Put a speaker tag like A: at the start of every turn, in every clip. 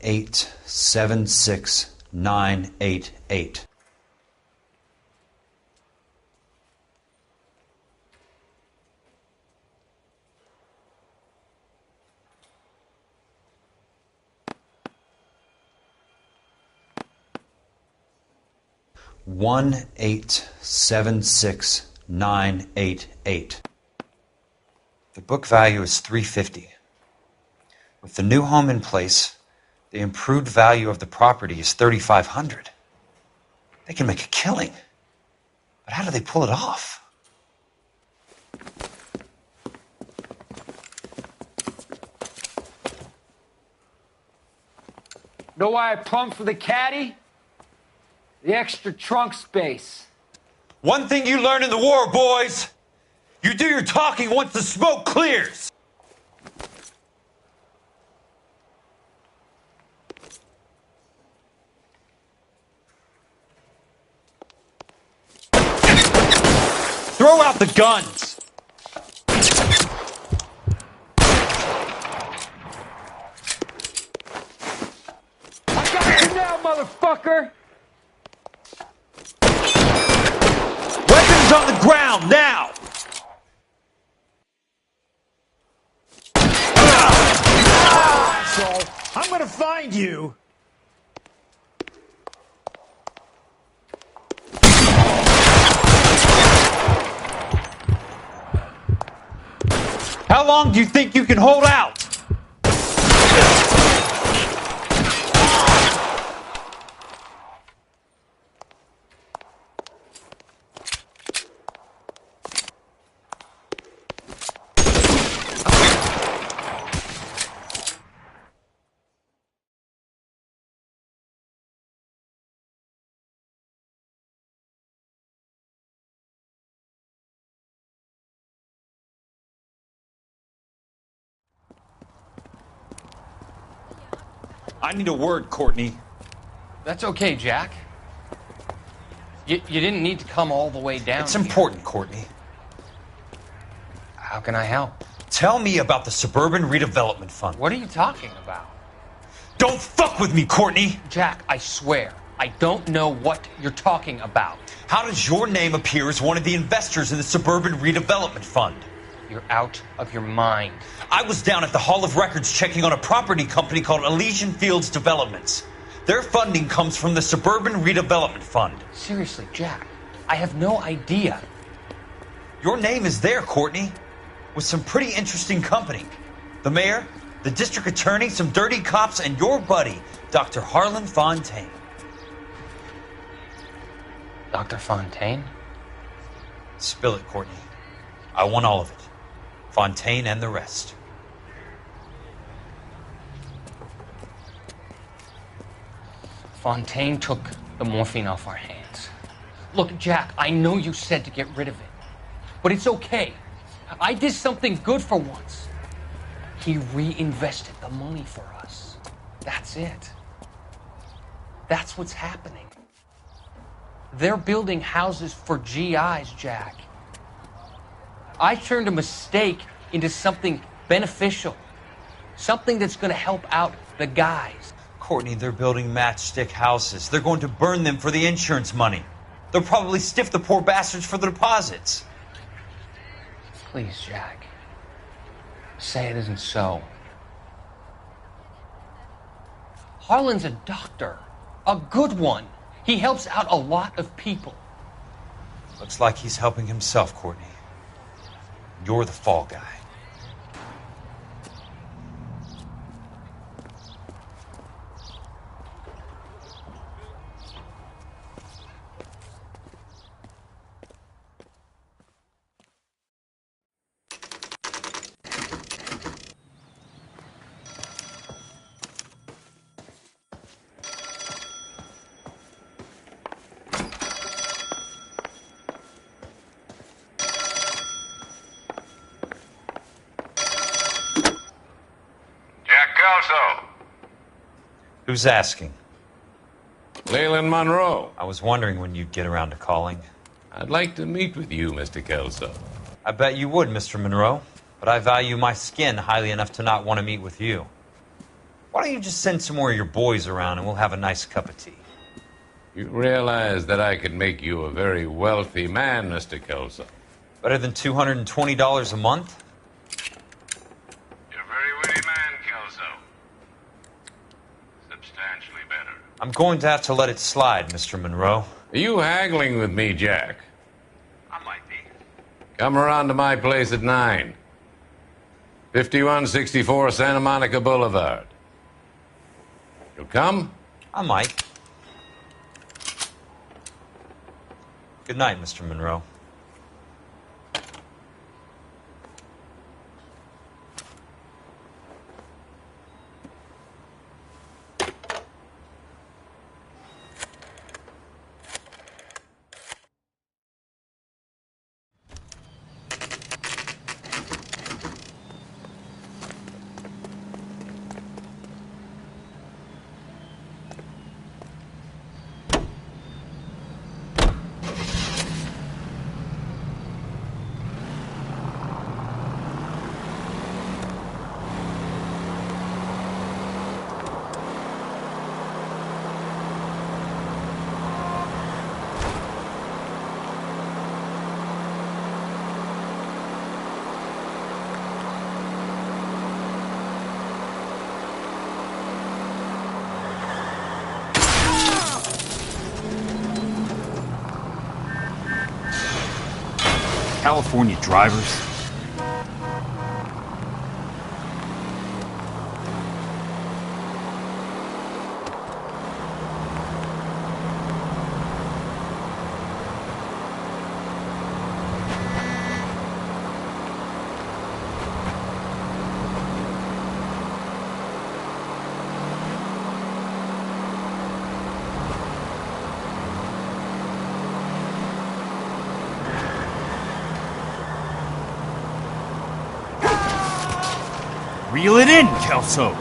A: 1876988. One 1876988. The book value is $350. With the new home in place, the improved value of the property is $3,500. They can make a killing. But how do they pull it off?
B: Know why I plumbed for the caddy? The extra trunk space.
A: One thing you learn in the war, boys. You do your talking once the smoke clears. Throw out the guns.
B: I got you now, motherfucker!
A: Weapons on the ground, now!
C: Asshole! I'm gonna find you!
A: How long do you think you can hold out? I need a word, Courtney.
D: That's okay, Jack. You didn't need to come all the way down.
A: It's important, Courtney.
D: How can I help?
A: Tell me about the Suburban Redevelopment Fund.
D: What are you talking about?
A: Don't fuck with me, Courtney!
D: Jack, I swear, I don't know what you're talking about.
A: How does your name appear as one of the investors in the Suburban Redevelopment Fund?
D: You're out of your mind.
A: I was down at the Hall of Records checking on a property company called Elysian Fields Developments. Their funding comes from the Suburban Redevelopment Fund.
D: Seriously, Jack, I have no idea.
A: Your name is there, Courtney, with some pretty interesting company. The mayor, the district attorney, some dirty cops, and your buddy, Dr. Harlan Fontaine.
D: Dr. Fontaine?
A: Spill it, Courtney. I want all of it. Fontaine and the rest.
D: Fontaine took the morphine off our hands. Look, Jack, I know you said to get rid of it, but it's okay. I did something good for once. He reinvested the money for us. That's it. That's what's happening. They're building houses for GIs, Jack. I turned a mistake into something beneficial. Something that's going to help out the guys.
A: Courtney, they're building matchstick houses. They're going to burn them for the insurance money. They'll probably stiff the poor bastards for the deposits.
D: Please, Jack. Say it isn't so. Harlan's a doctor. A good one. He helps out a lot of people.
A: Looks like he's helping himself, Courtney. You're the fall guy. Who's asking?
E: Leland Monroe.
A: I was wondering when you'd get around to calling.
E: I'd like to meet with you, Mr. Kelso.
A: I bet you would, Mr. Monroe. But I value my skin highly enough to not want to meet with you. Why don't you just send some more of your boys around and we'll have a nice cup of tea?
E: You realize that I could make you a very wealthy man, Mr. Kelso.
A: Better than $220 a month?
E: You're a very witty man, Kelso. Substantially better.
A: I'm going to have to let it slide, Mr. Monroe.
E: Are you haggling with me, Jack?
A: I might be.
E: Come around to my place at 9. 5164 Santa Monica Boulevard. You'll come?
A: I might. Good night, Mr. Monroe.
C: California drivers. Reel it in, Kelso!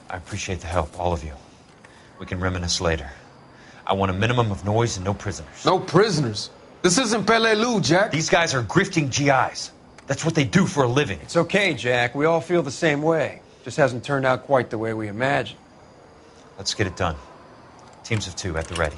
A: I appreciate the help, all of you. We can reminisce later. I want a minimum of noise and no prisoners.
F: No prisoners? This isn't Peleliu, Jack.
A: These guys are grifting GIs. That's what they do for a living.
G: It's okay, Jack. We all feel the same way. Just hasn't turned out quite the way we imagined.
A: Let's get it done. Teams of 2 at the ready.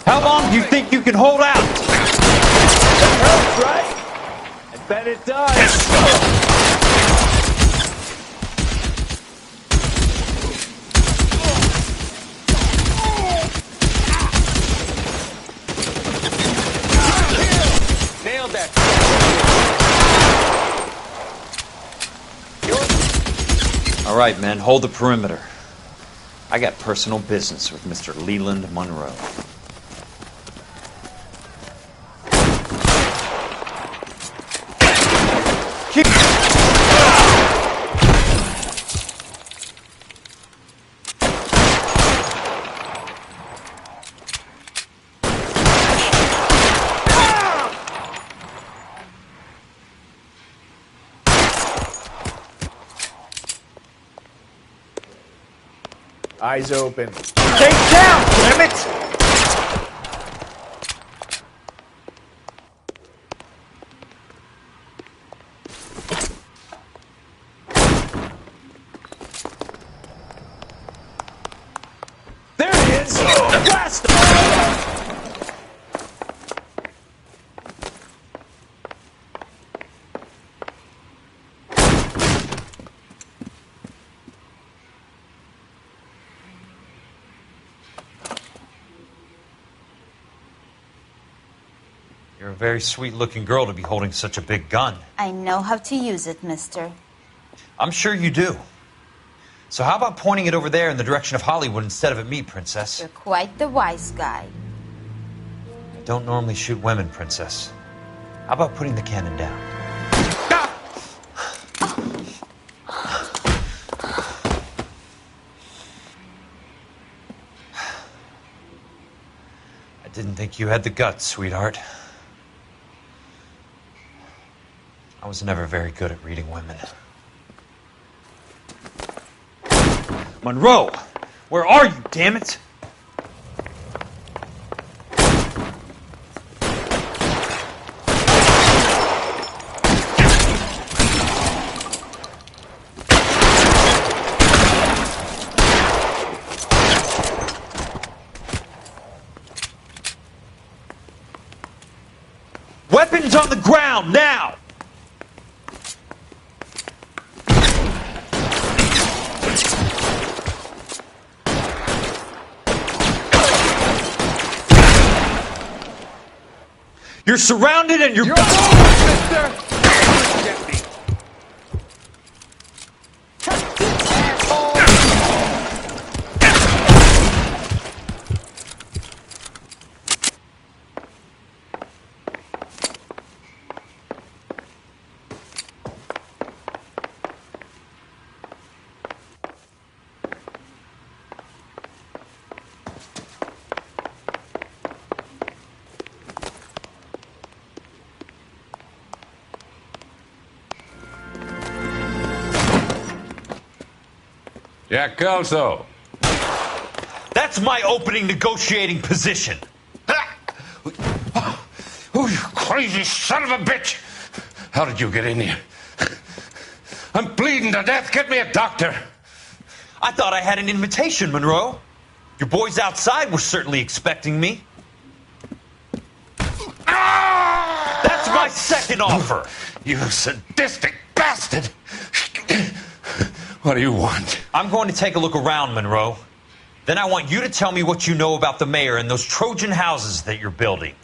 A: How long do you think you can hold out?
B: Hurts, right? I bet it does. Nailed that.
A: All right, men, hold the perimeter. I got personal business with Mr. Leland Monroe.
B: Eyes open.
A: Stay down, damn it!
B: There he is! Blast him!
A: You're a very sweet-looking girl to be holding such a big gun.
H: I know how to use it, mister.
A: I'm sure you do. So how about pointing it over there in the direction of Hollywood instead of at me, Princess?
H: You're quite the wise guy.
A: I don't normally shoot women, Princess. How about putting the cannon down? I didn't think you had the guts, sweetheart. I was never very good at reading women. Monroe! Where are you, damn it? Weapons on the ground, now! You're surrounded and you're
B: You're alone, mister! Get me. Asshole!
E: Jack Kelso.
A: That's my opening negotiating position.
E: Oh, you crazy son of a bitch! How did you get in here? I'm bleeding to death. Get me a doctor.
A: I thought I had an invitation, Monroe. Your boys outside were certainly expecting me. That's my second offer.
E: You sadistic bastard! What do you want?
A: I'm going to take a look around, Monroe. Then I want you to tell me what you know about the mayor and those Trojan houses that you're building.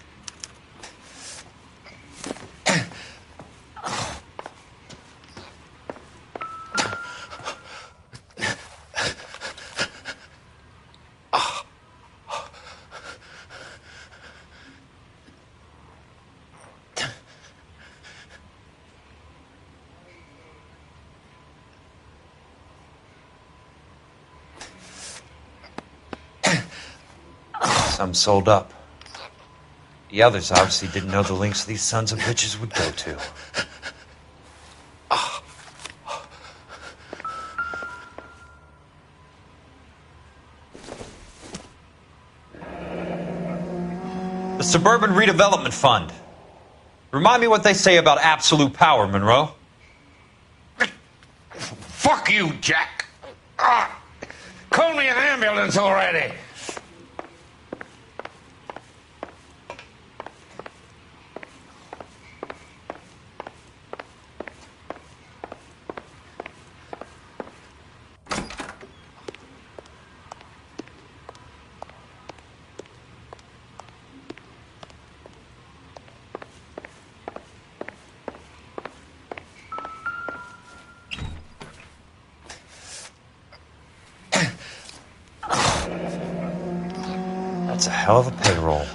A: Some sold up. The others obviously didn't know the lengths these sons of bitches would go to. The Suburban Redevelopment Fund. Remind me what they say about absolute power, Monroe.
E: Fuck you, Jack. Call me an ambulance already.
A: That's a hell of a payroll.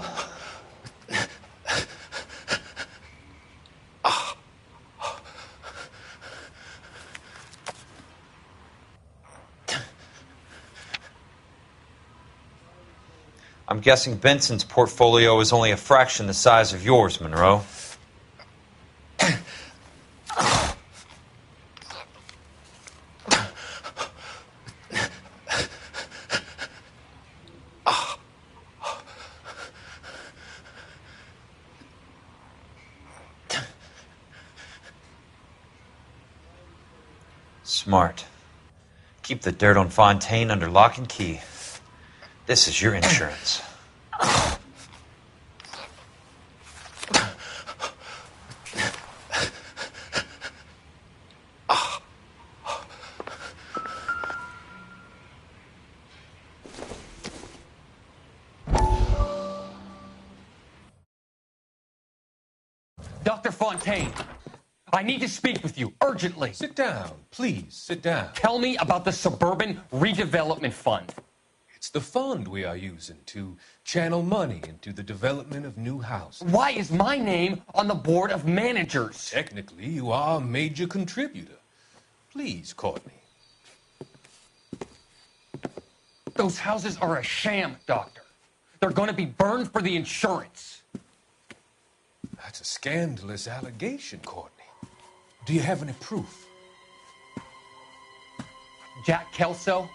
A: I'm guessing Benson's portfolio is only a fraction the size of yours, Monroe. Smart. Keep the dirt on Fontaine under lock and key. This is your insurance.
D: Dr. Fontaine, I need to speak with you urgently.
F: Sit down. Please, sit down.
D: Tell me about the Suburban Redevelopment Fund.
F: It's the fund we are using to channel money into the development of new houses.
D: Why is my name on the board of managers?
F: Technically, you are a major contributor. Please, Courtney.
D: Those houses are a sham, Doctor. They're going to be burned for the insurance.
F: That's a scandalous allegation, Courtney. Do you have any proof?
D: Jack Kelso,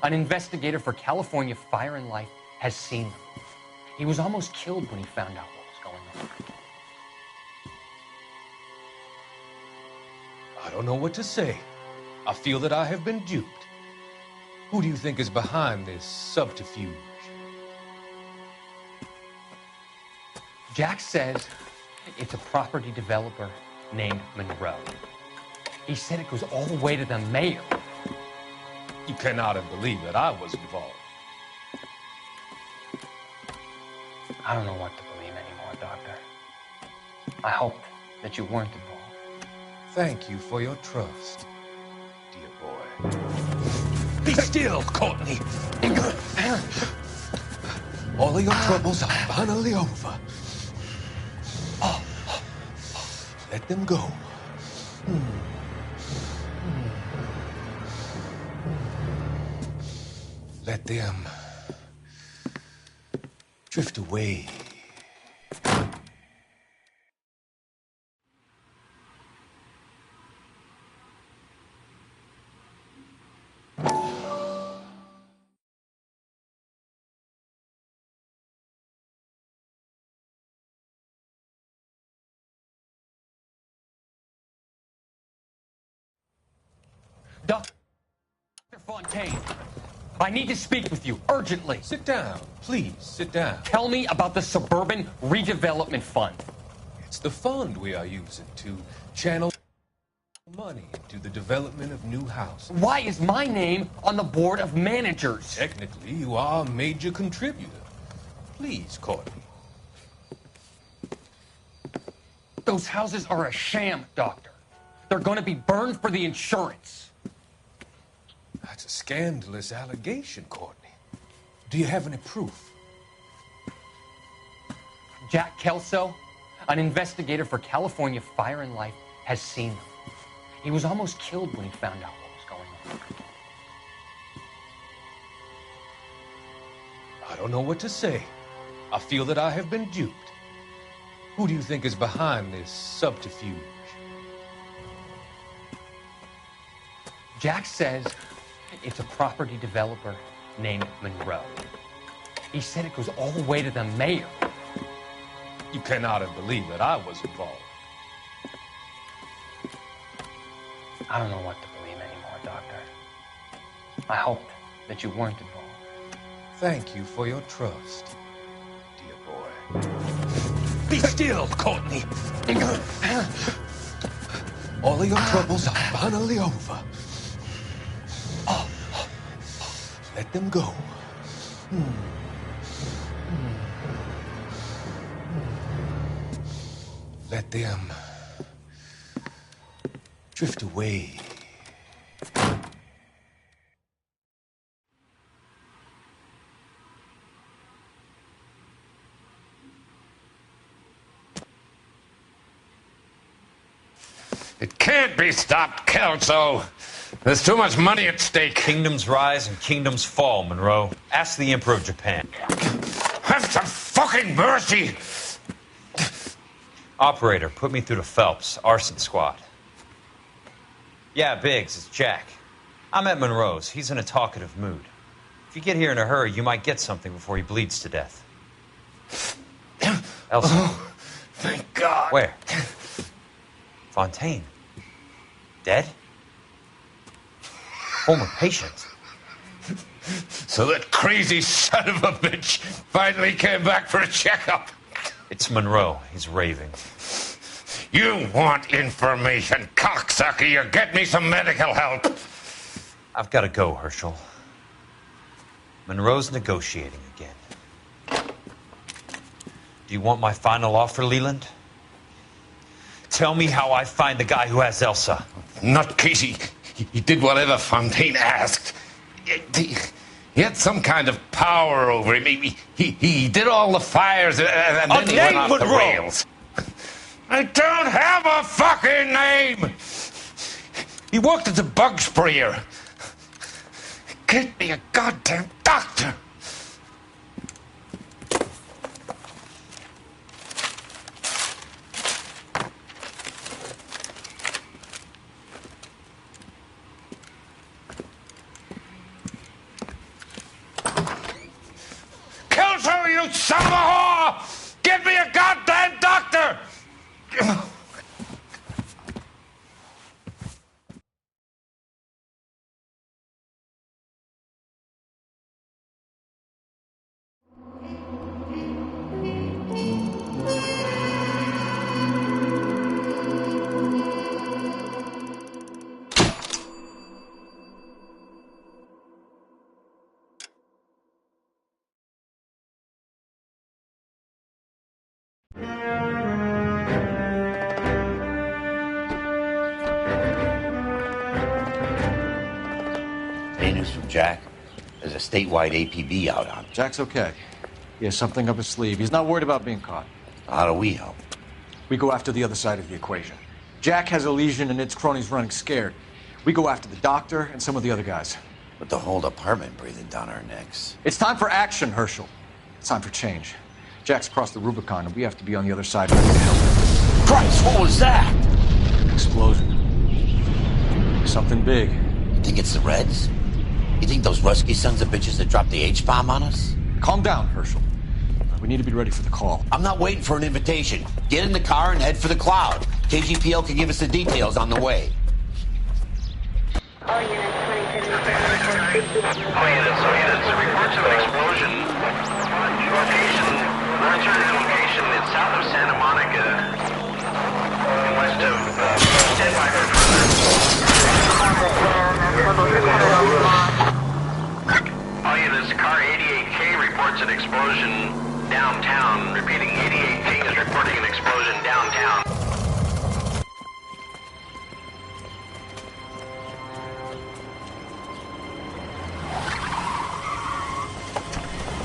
D: an investigator for California Fire and Life, has seen them. He was almost killed when he found out what was going on.
F: I don't know what to say. I feel that I have been duped. Who do you think is behind this subterfuge?
D: Jack says it's a property developer named Monroe. He said it goes all the way to the mayor.
F: You cannot have believed that I was involved.
D: I don't know what to believe anymore, Doctor. I hoped that you weren't involved.
F: Thank you for your trust, dear boy. Be still, Courtney. All of your troubles are finally over. Let them go. Let them drift away.
D: Dr. Fontaine, I need to speak with you urgently.
F: Sit down. Please, sit down.
D: Tell me about the Suburban Redevelopment Fund.
F: It's the fund we are using to channel money into the development of new houses.
D: Why is my name on the board of managers?
F: Technically, you are a major contributor. Please, Courtney.
D: Those houses are a sham, Doctor. They're going to be burned for the insurance.
F: That's a scandalous allegation, Courtney. Do you have any proof?
D: Jack Kelso, an investigator for California Fire and Life, has seen them. He was almost killed when he found out what was going on.
F: I don't know what to say. I feel that I have been duped. Who do you think is behind this subterfuge?
D: Jack says it's a property developer named Monroe. He said it goes all the way to the mayor.
F: You cannot have believed that I was involved.
D: I don't know what to believe anymore, Doctor. I hoped that you weren't involved.
F: Thank you for your trust, dear boy. Be still, Courtney. All of your troubles are finally over. Let them go. Let them drift away.
E: It can't be stopped, Kelso. There's too much money at stake.
A: Kingdoms rise and kingdoms fall, Monroe. Ask the Emperor of Japan.
E: Have some fucking mercy!
A: Operator, put me through to Phelps, arson squad. Yeah, Biggs, it's Jack. I'm at Monroe's. He's in a talkative mood. If you get here in a hurry, you might get something before he bleeds to death. Elsa.
E: Oh, thank God.
A: Where? Fontaine. Dead? Former patient.
E: So that crazy son of a bitch finally came back for a checkup.
A: It's Monroe. He's raving.
E: You want information, cocksucker. You get me some medical help.
A: I've got to go, Herschel. Monroe's negotiating again. Do you want my final offer, Leland? Tell me how I find the guy who has Elsa.
E: Nutcase, he did whatever Fontaine asked. He had some kind of power over him. He did all the fires and then he went off the rails. I don't have a fucking name! He worked as a bug sprayer. Get me a goddamn doctor! Kelso, you son of a whore! Get me a goddamn doctor!
I: Any news from Jack? There's a statewide APB out on him.
G: Jack's okay. He has something up his sleeve. He's not worried about being caught.
I: How do we help?
G: We go after the other side of the equation. Jack has a legion and its cronies running scared. We go after the doctor and some of the other guys.
I: With the whole department breathing down our necks.
G: It's time for action, Herschel. It's time for change. Jack's crossed the Rubicon, and we have to be on the other side ready to help.
I: Christ, what was that?
G: Explosion. Something big.
I: You think it's the Reds? You think those Rusky sons of bitches that dropped the H-bomb on us?
G: Calm down, Herschel. We need to be ready for the call.
I: I'm not waiting for an invitation. Get in the car and head for the cloud. KGPL can give us the details on the way.
J: All units, reports of an explosion. Location is south of Santa Monica, west of stand by for further. All units, car 88K reports an explosion downtown. Repeating, 88K is reporting an explosion downtown.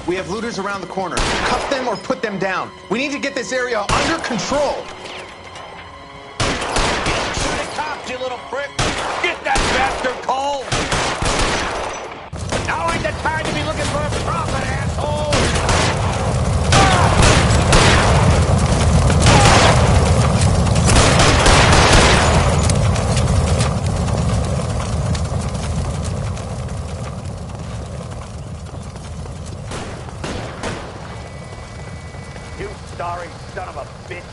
K: We have looters around the corner. Cuff them or put them down. We need to get this area under control.
I: Shoot the cops, you little prick! Get that bastard cold! Now ain't the time to be looking for a profit, asshole!
J: You sorry son of a bitch.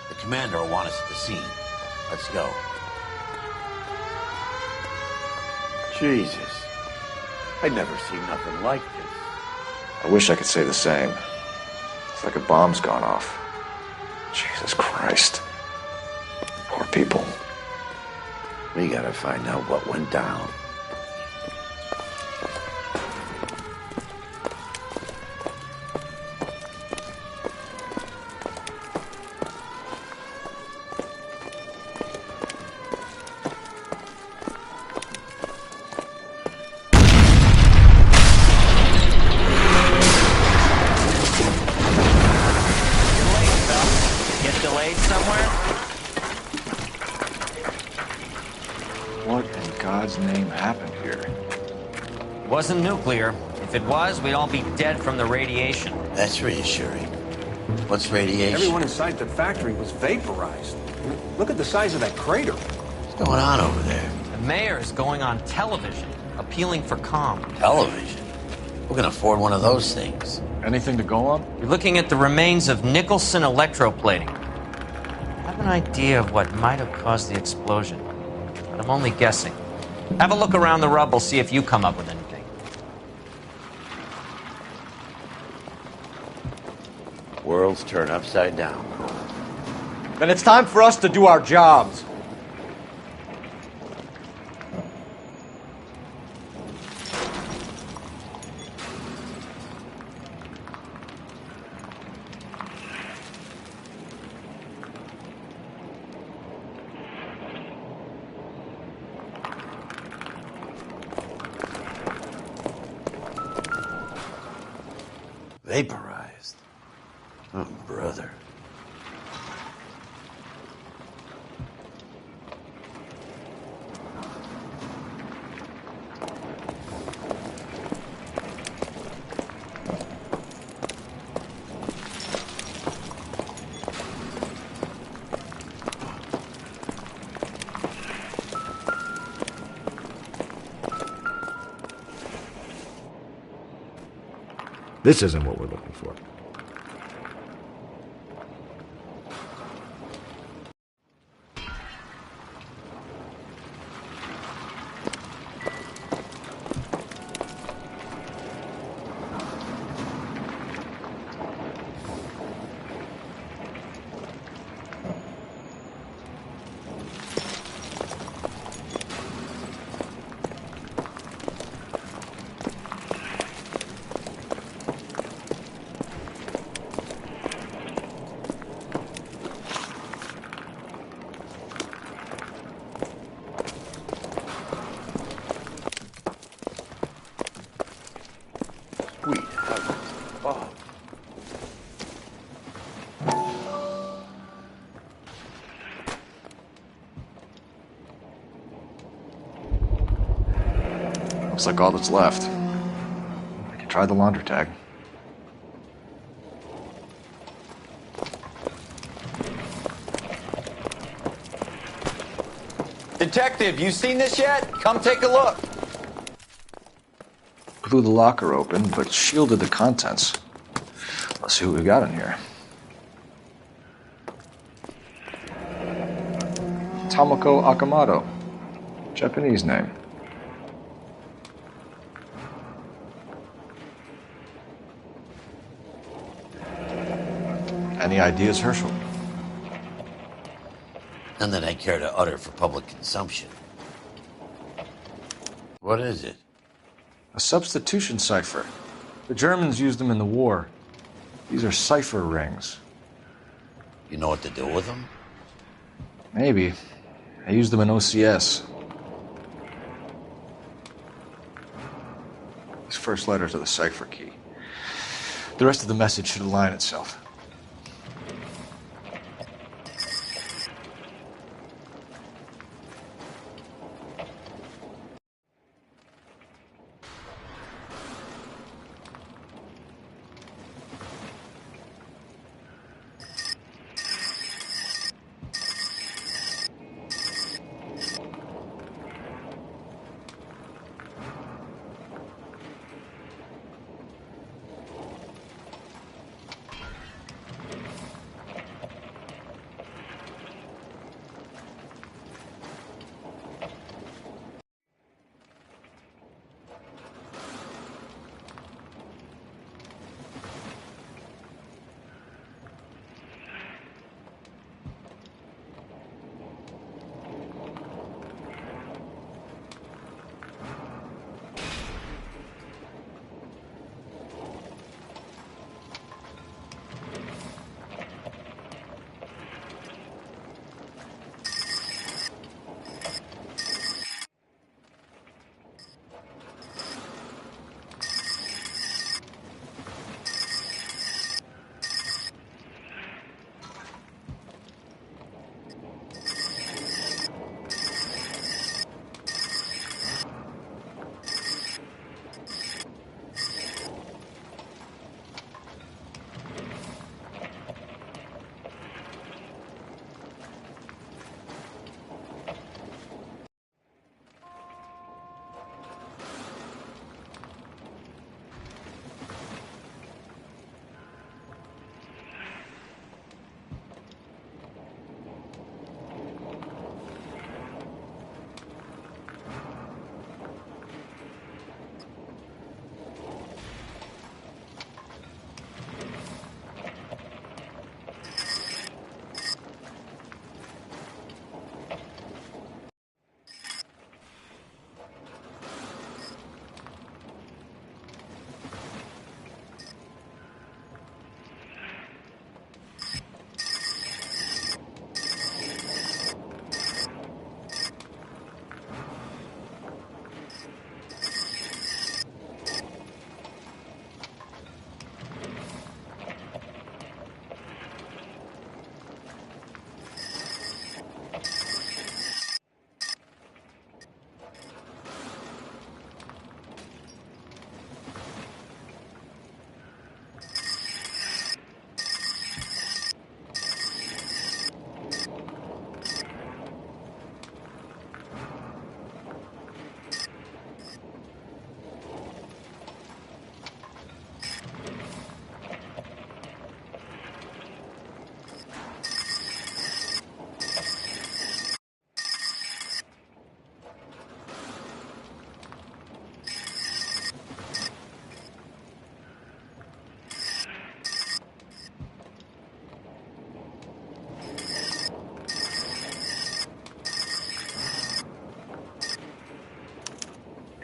I: The commander will want us at the scene. Let's go.
L: Jesus. I'd never seen nothing like this.
M: I wish I could say the same. It's like a bomb's gone off. Jesus Christ. Poor people.
L: We gotta find out what went down.
N: wasn't nuclear. If it was, we'd all be dead from the radiation.
I: That's reassuring. What's radiation?
O: Everyone inside the factory was vaporized. Look at the size of that crater.
I: What's going on over there?
N: The mayor's going on television, appealing for calm.
I: Television? Who can afford one of those things?
G: Anything to go on?
N: You're looking at the remains of Nicholson electroplating. I have an idea of what might have caused the explosion, but I'm only guessing. Have a look around the rubble, see if you come up with anything.
I: Worlds turn upside down.
G: Then it's time for us to do our jobs.
I: Vaporized. Oh, brother.
P: This isn't what we're looking for.
M: Looks like all that's left. I can try the laundry tag.
Q: Detective, you seen this yet? Come take a look.
M: Blew the locker open, but shielded the contents. Let's see what we got in here. Tomoko Akamoto. Japanese name. Any ideas, Herschel?
I: None that I care to utter for public consumption. What is it?
M: A substitution cipher. The Germans used them in the war. These are cipher rings.
I: You know what to do with them?
M: Maybe. I used them in OCS. These first letters are the cipher key. The rest of the message should align itself.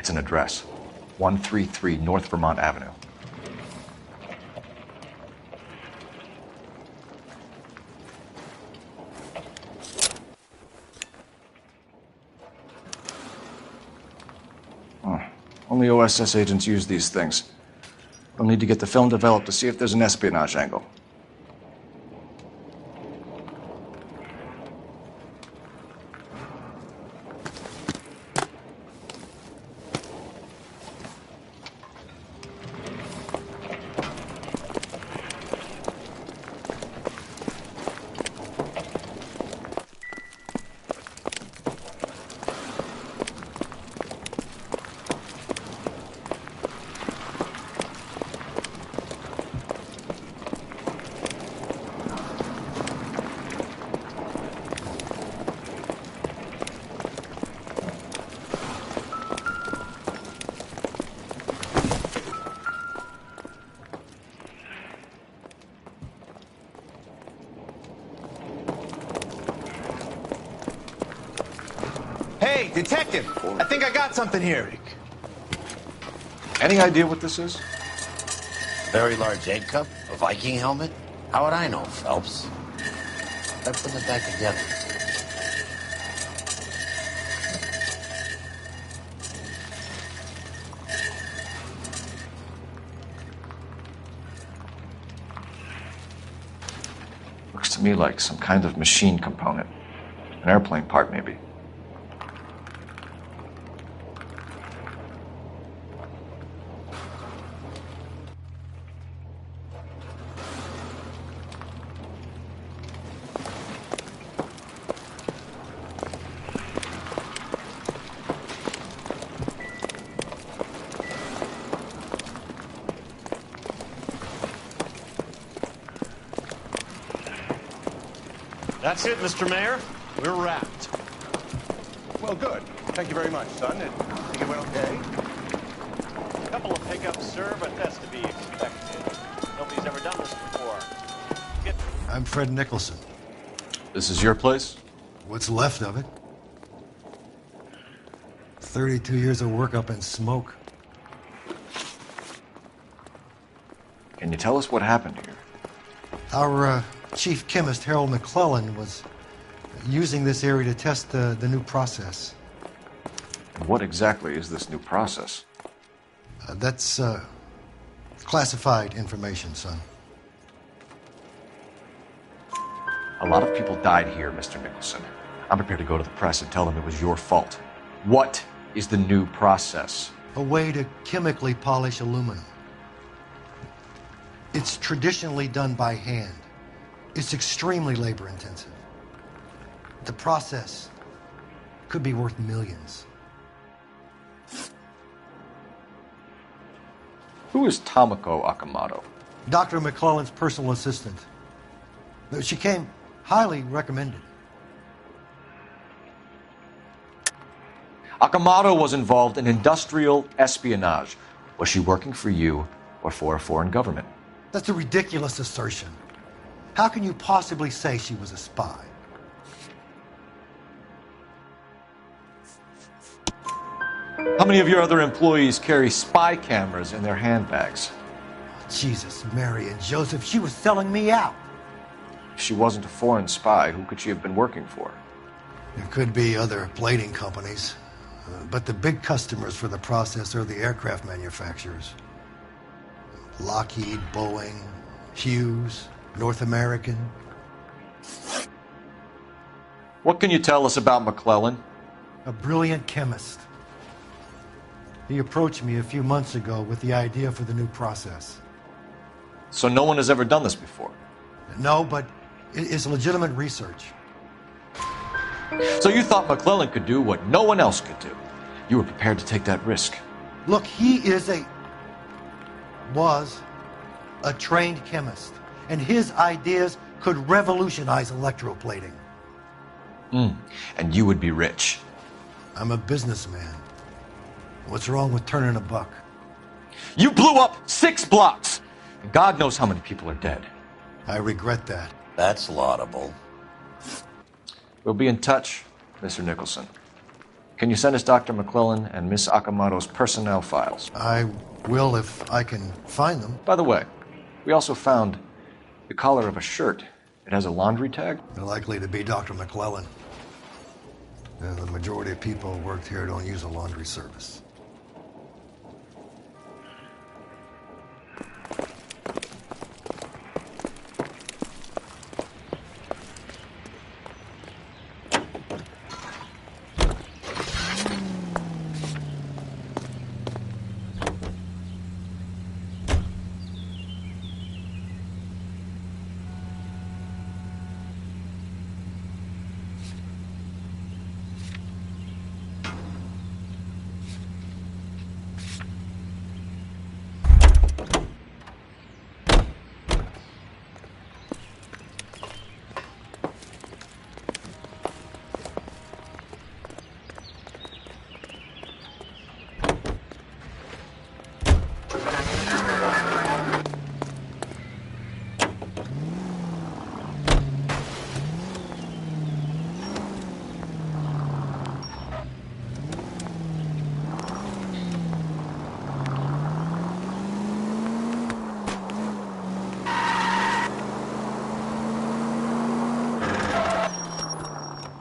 G: It's an address. 133 North Vermont Avenue. Only OSS agents use these things. We'll need to get the film developed to see if there's an espionage angle.
K: Hey, detective! I think I got something here.
G: Any idea what this is?
I: Very large egg cup? A Viking helmet? How would I know, Phelps? I put it back together.
G: Looks to me like some kind of machine component. An airplane part, maybe.
L: That's it, Mr. Mayor. We're wrapped.
K: Well, good. Thank you very much, son. Think it went okay?
L: A couple of hiccups, sir, but that's to be expected. Nobody's ever done this before.
R: I'm Fred Nicholson.
G: This is your place?
R: What's left of it. 32 years of work up in smoke.
G: Can you tell us what happened here?
R: Our chief chemist, Harold McClellan, was using this area to test the new process.
G: What exactly is this new process?
R: That's classified information, son.
G: A lot of people died here, Mr. Nicholson. I'm prepared to go to the press and tell them it was your fault. What is the new process?
R: A way to chemically polish aluminum. It's traditionally done by hand. It's extremely labor intensive. The process could be worth millions.
G: Who is Tomoko Akamoto?
R: Dr. McClellan's personal assistant. She came highly recommended.
G: Akamoto was involved in industrial espionage. Was she working for you or for a foreign government?
R: That's a ridiculous assertion. How can you possibly say she was a spy?
G: How many of your other employees carry spy cameras in their handbags?
R: Jesus, Mary and Joseph, she was selling me out.
G: If she wasn't a foreign spy, who could she have been working for?
R: There could be other plating companies, but the big customers for the process are the aircraft manufacturers. Lockheed, Boeing, Hughes, North American.
G: What can you tell us about McClellan?
R: A brilliant chemist. He approached me a few months ago with the idea for the new process.
G: So no one has ever done this before?
R: No, but it's legitimate research.
G: So you thought McClellan could do what no one else could do? You were prepared to take that risk?
R: Look, he was a trained chemist, and his ideas could revolutionize electroplating.
G: And you would be rich.
R: I'm a businessman. What's wrong with turning a buck?
G: You blew up 6 blocks! And God knows how many people are dead.
R: I regret that.
I: That's laudable.
G: We'll be in touch, Mr. Nicholson. Can you send us Dr. McClellan and Miss Akamoto's personnel files?
R: I will if I can find them.
G: By the way, we also found the collar of a shirt. It has a laundry tag.
R: They're likely to be Dr. McClellan. The majority of people who worked here don't use a laundry service.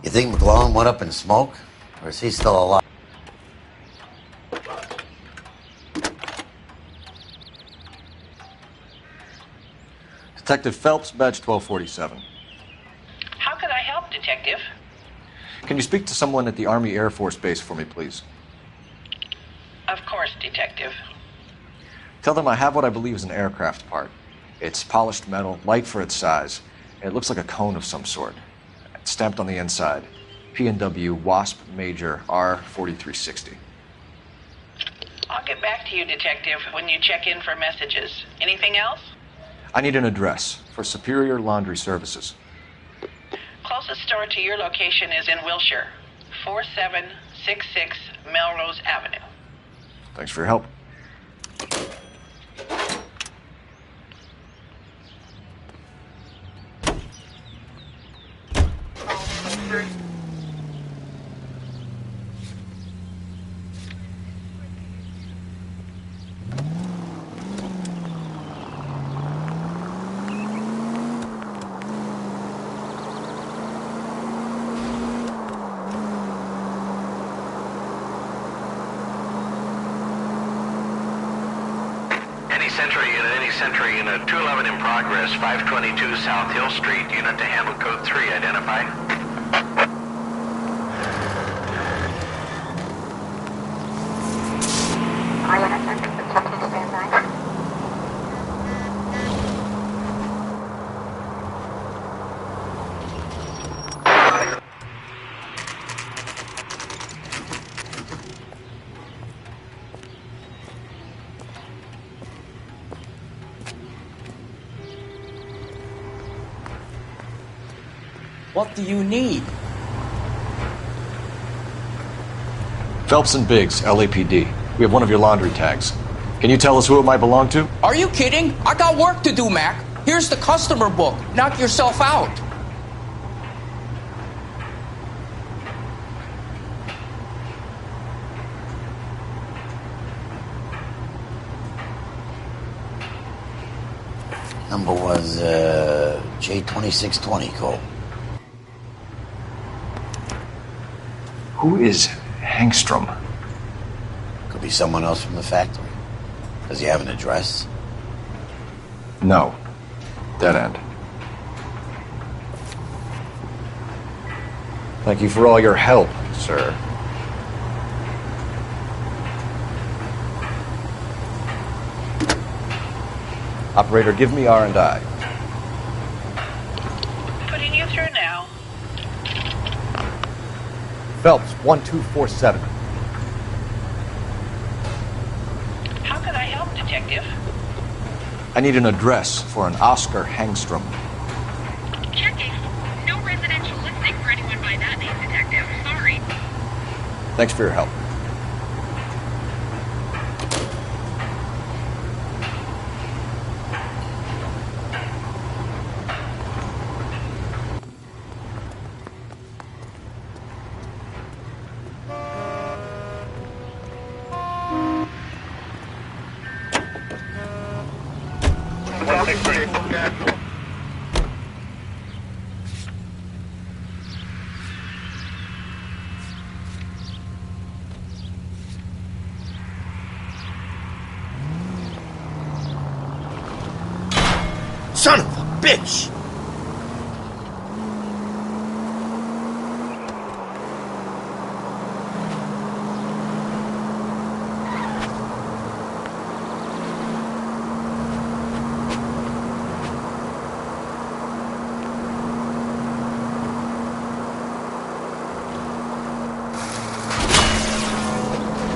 I: You think McClellan went up in smoke? Or is he still alive?
G: Detective Phelps, badge 1247.
S: How could I help, Detective?
G: Can you speak to someone at the Army Air Force Base for me, please?
S: Of course, Detective.
G: Tell them I have what I believe is an aircraft part. It's polished metal, light for its size. It looks like a cone of some sort. It's stamped on the inside. P&W Wasp Major R4360.
S: I'll get back to you, Detective, when you check in for messages. Anything else?
G: I need an address for Superior Laundry Services.
S: Closest store to your location is in Wilshire, 4766 Melrose Avenue.
G: Thanks for your help.
J: Sentry in a 211 in progress, 522 South Hill Street, unit to handle code 3, identify.
T: What do you need?
G: Phelps and Biggs, LAPD. We have one of your laundry tags. Can you tell us who it might belong to?
T: Are you kidding? I got work to do, Mac. Here's the customer book. Knock yourself out.
I: Number was J2620, Cole.
G: Who is Hangstrom?
I: Could be someone else from the factory. Does he have an address?
G: No. Dead end. Thank you for all your help, sir. Operator, give me R&I.
S: Putting you through now.
G: Phelps, 1247.
S: How can I help, Detective?
G: I need an address for an Oscar Hangstrom.
S: Checking. No residential listing for anyone by that name, Detective. Sorry.
G: Thanks for your help.
U: bitch!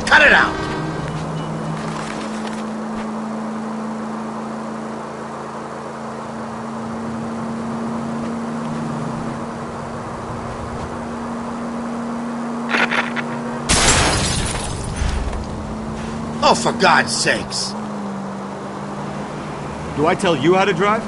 U: Cut it out! Oh, for God's sakes!
C: Do I tell you how to drive?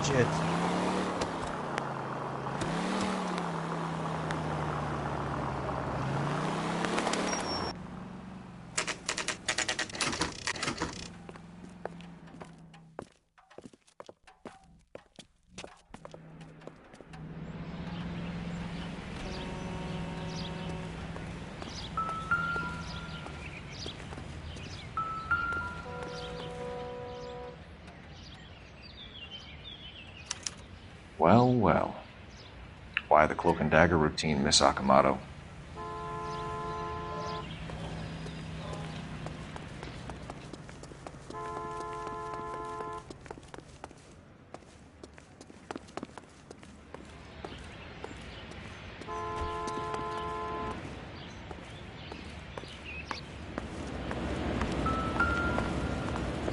N: Shit.
G: Well, well. Why the cloak and dagger routine, Miss Akamoto?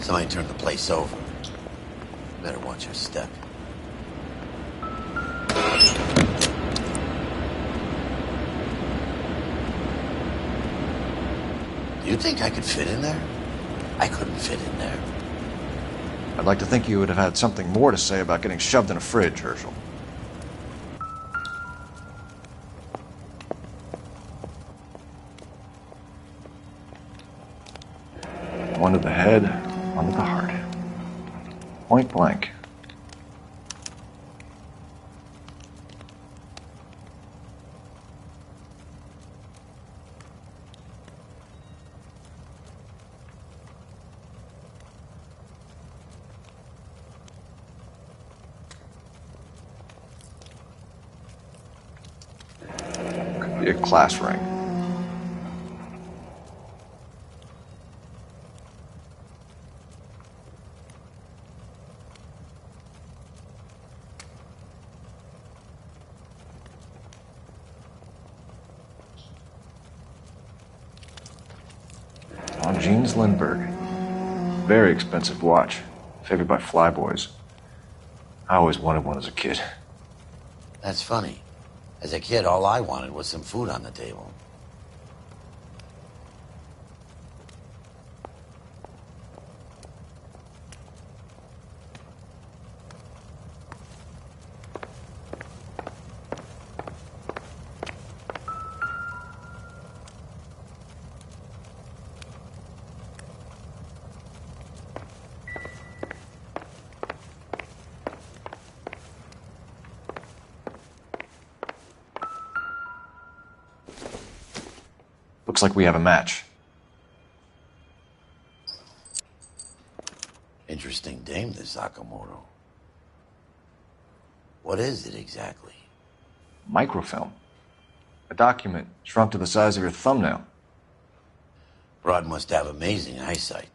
I: Somebody turned the place over. Better watch your step. Do you think I could fit in there? I couldn't fit in there.
G: I'd like to think you would have had something more to say about getting shoved in a fridge, Herschel. One to the head, one to the heart. Point blank. Could be a class ring. On Jeans Lindbergh. Very expensive watch. Favored by flyboys. I always wanted one as a kid.
I: That's funny. As a kid, all I wanted was some food on the table.
G: Looks like we have a match.
I: Interesting dame, this Sakamoto. What is it exactly?
G: Microfilm. A document shrunk to the size of your thumbnail.
I: Broad must have amazing eyesight.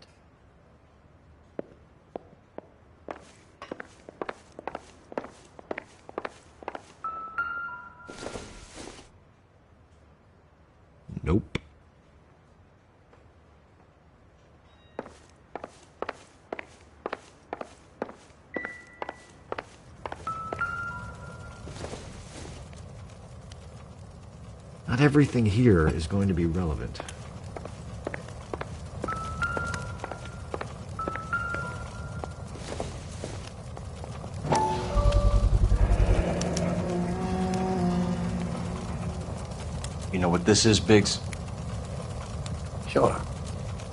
P: Nope. Not everything here is going to be relevant.
G: You know what this is, Biggs?
I: Sure.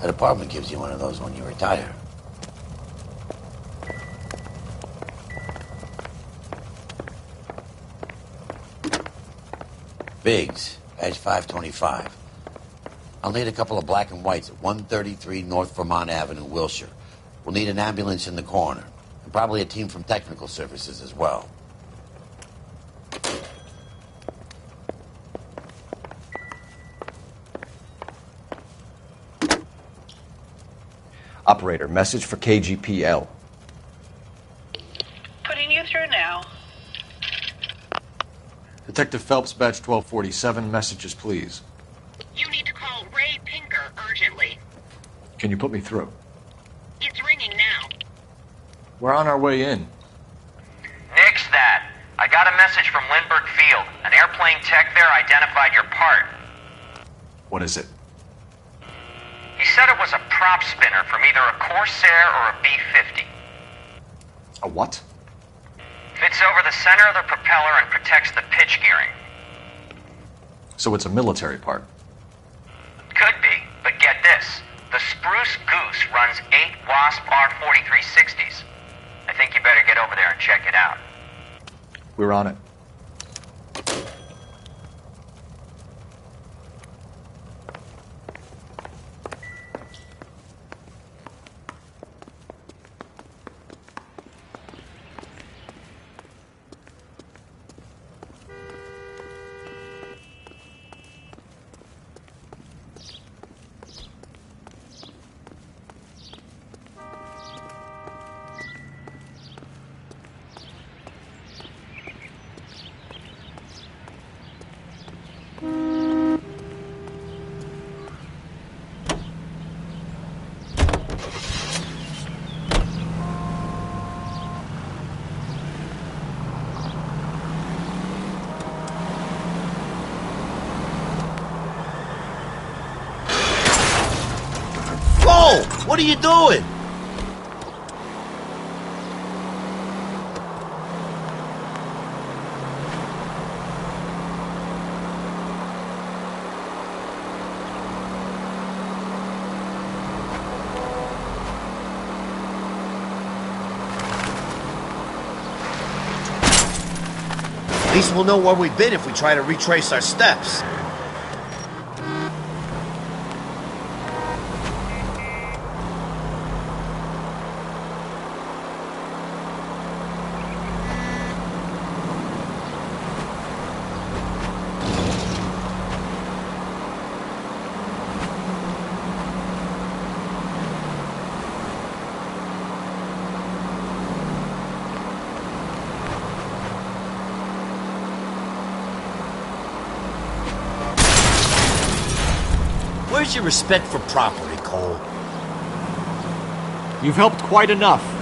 I: That apartment gives you one of those when you retire. Biggs, badge 525. I'll need a couple of black and whites at 133 North Vermont Avenue, Wilshire. We'll need an ambulance in the corner, and probably a team from technical services as well.
G: Operator, message for KGPL.
S: Putting you through now.
G: Detective Phelps, badge 1247, messages please.
H: You need to call Ray Pinker urgently.
G: Can you put me through?
H: It's ringing now.
G: We're on our way in.
V: Nix that. I got a message from Lindbergh Field. An airplane tech there identified your part.
G: What is it?
V: He said it was a prop spinner from either a Corsair or a B-50.
G: A what?
V: Fits over the center of the propeller and protects the pitch gearing.
G: So it's a military part.
V: Could be, but get this. The Spruce Goose runs 8 Wasp R-4360s. I think you better get over there and check it out.
G: We're on it.
U: Whoa! What are you doing? At least we'll know where we've been if we try to retrace our steps. Where's your respect for property, Cole?
C: You've helped quite enough.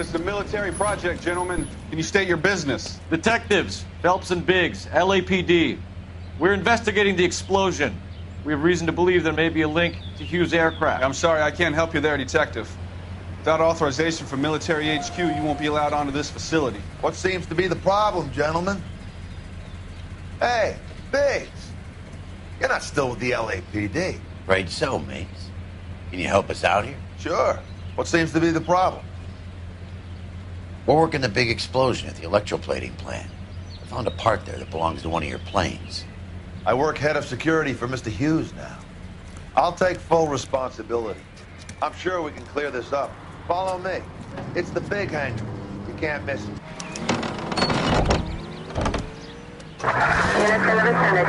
B: This is a military project, gentlemen. Can you state your business?
G: Detectives, Phelps and Biggs, LAPD. We're investigating the explosion. We have reason to believe there may be a link to Hughes' aircraft.
B: I'm sorry, I can't help you there, Detective. Without authorization from military HQ, you won't be allowed onto this facility.
D: What seems to be the problem, gentlemen? Hey, Biggs. You're not still with the LAPD.
I: Right so, mates. Can you help us out here?
D: Sure. What seems to be the problem?
I: We're working the big explosion at the electroplating plant. I found a part there that belongs to one of your planes.
D: I work head of security for Mr. Hughes now. I'll take full responsibility. I'm sure we can clear this up. Follow me. It's the big hangar. You can't miss it.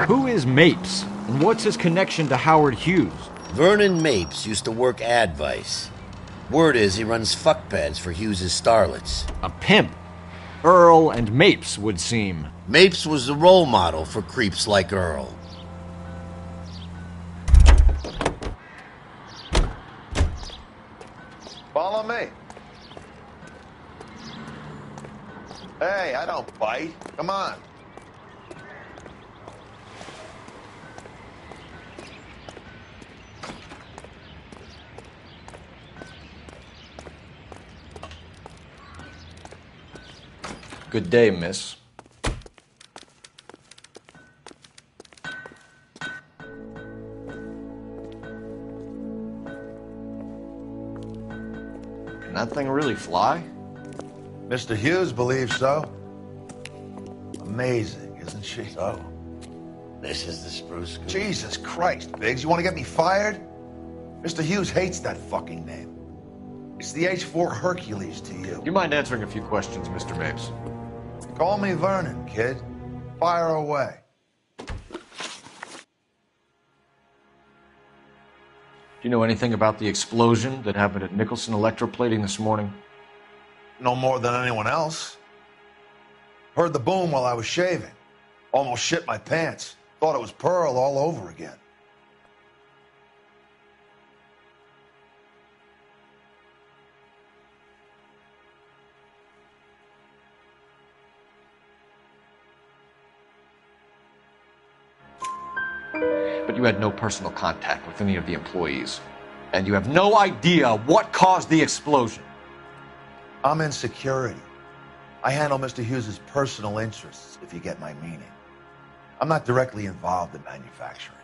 P: Who is Mapes, and what's his connection to Howard Hughes?
I: Vernon Mapes used to work Advice. Word is he runs fuck pads for Hughes' starlets.
P: A pimp. Earl and Mapes would seem.
I: Mapes was the role model for creeps like Earl.
D: Follow me. Hey, I don't bite. Come on.
G: Good day, miss. Can that thing really fly?
D: Mr. Hughes believes so. Amazing, isn't she?
I: So, this is the Spruce Goose.
D: Jesus Christ, Biggs, you want to get me fired? Mr. Hughes hates that fucking name. It's the H-4 Hercules to you.
G: Do you mind answering a few questions, Mr. Mapes?
D: Call me Vernon, kid. Fire away.
G: Do you know anything about the explosion that happened at Nicholson Electroplating this morning?
D: No more than anyone else. Heard the boom while I was shaving. Almost shit my pants. Thought it was Pearl all over again.
G: But you had no personal contact with any of the employees. And you have no idea what caused the explosion.
D: I'm in security. I handle Mr. Hughes' personal interests, if you get my meaning. I'm not directly involved in manufacturing.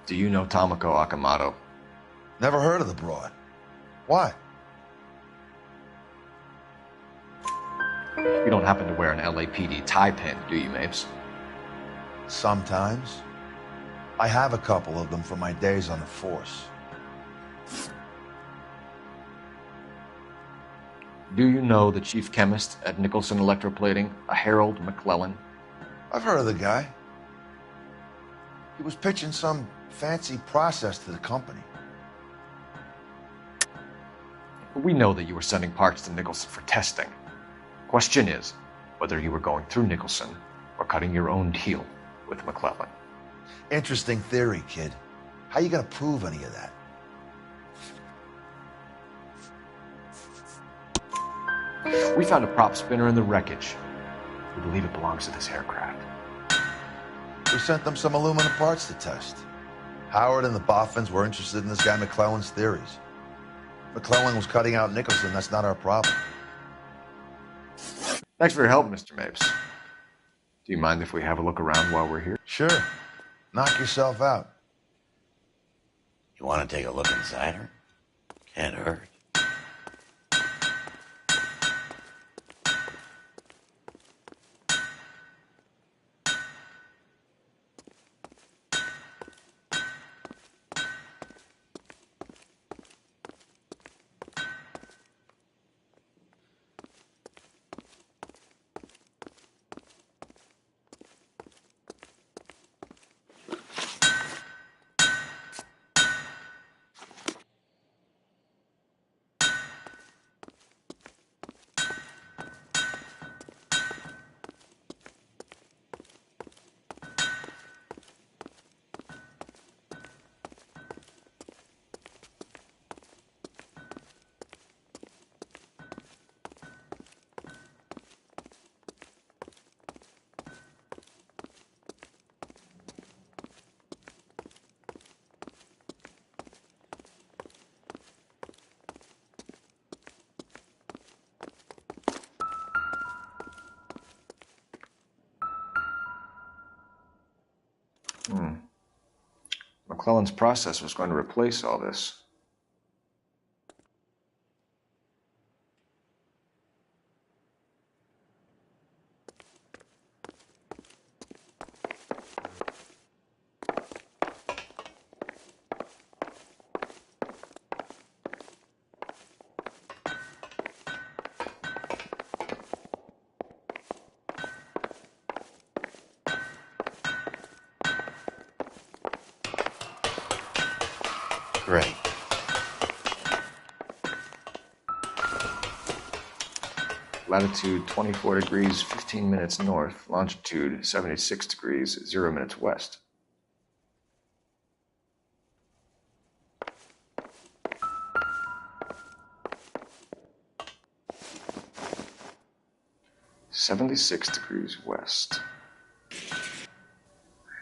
G: Do you know Tomoko Akamoto?
D: Never heard of the broad. Why?
G: You don't happen to wear an LAPD tie pin, do you, Mapes?
D: Sometimes. I have a couple of them from my days on the force.
G: Do you know the chief chemist at Nicholson Electroplating, a Harold McClellan?
D: I've heard of the guy. He was pitching some fancy process to the company.
G: We know that you were sending parts to Nicholson for testing. Question is whether you were going through Nicholson or cutting your own deal with McClellan.
D: Interesting theory, kid. How you gonna prove any of that?
G: We found a prop spinner in the wreckage. We believe it belongs to this aircraft.
D: We sent them some aluminum parts to test. Howard and the Boffins were interested in this guy McClellan's theories. McClellan was cutting out Nicholson. That's not our problem.
G: Thanks for your help, Mr. Mapes. Do you mind if we have a look around while we're here?
D: Sure. Knock yourself out.
I: You want to take a look inside her? Can't hurt.
M: McClellan's process was going to replace all this.
I: Great.
M: Latitude 24 degrees, 15 minutes north. Longitude 76 degrees, 0 minutes west. (76°W).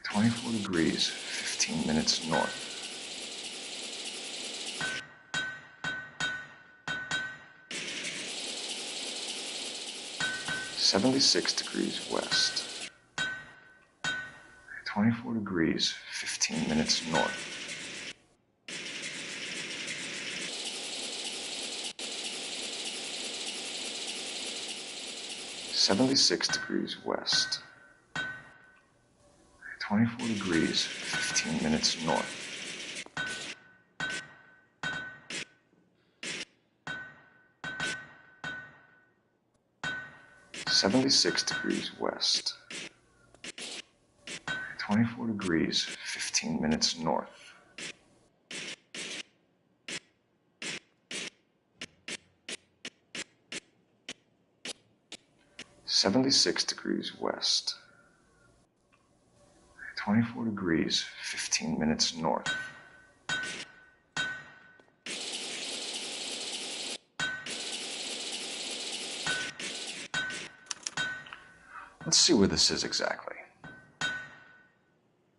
M: 24 degrees, 15 minutes north. (76°W). 24 degrees, 15 minutes north. (76°W). 24 degrees, 15 minutes north. 76°W. 24 degrees, 15 minutes north. 76°W. 24 degrees, 15 minutes north. Let's see where this is exactly.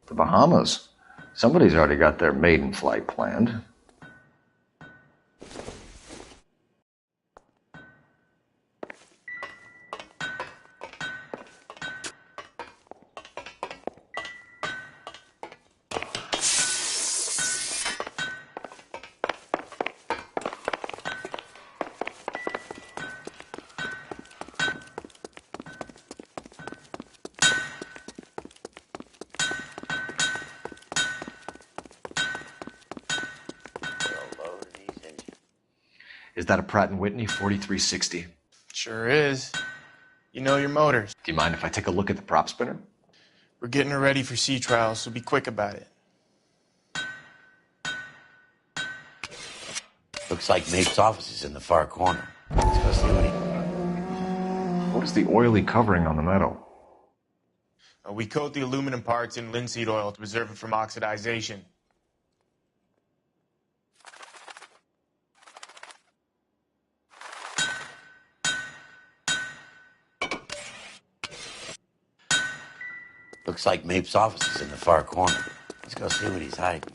M: The Bahamas. Somebody's already got their maiden flight planned. Is that a Pratt & Whitney 4360?
A: Sure is. You know your motors.
M: Do you mind if I take a look at the prop spinner?
A: We're getting her ready for sea trials, so be quick about it.
I: Looks like Nate's office is in the far corner. Let's go see what he...
M: What is the oily covering on the metal?
A: We coat the aluminum parts in linseed oil to preserve it from oxidization.
I: Looks like Mape's office is in the far corner. Let's go see what he's hiding.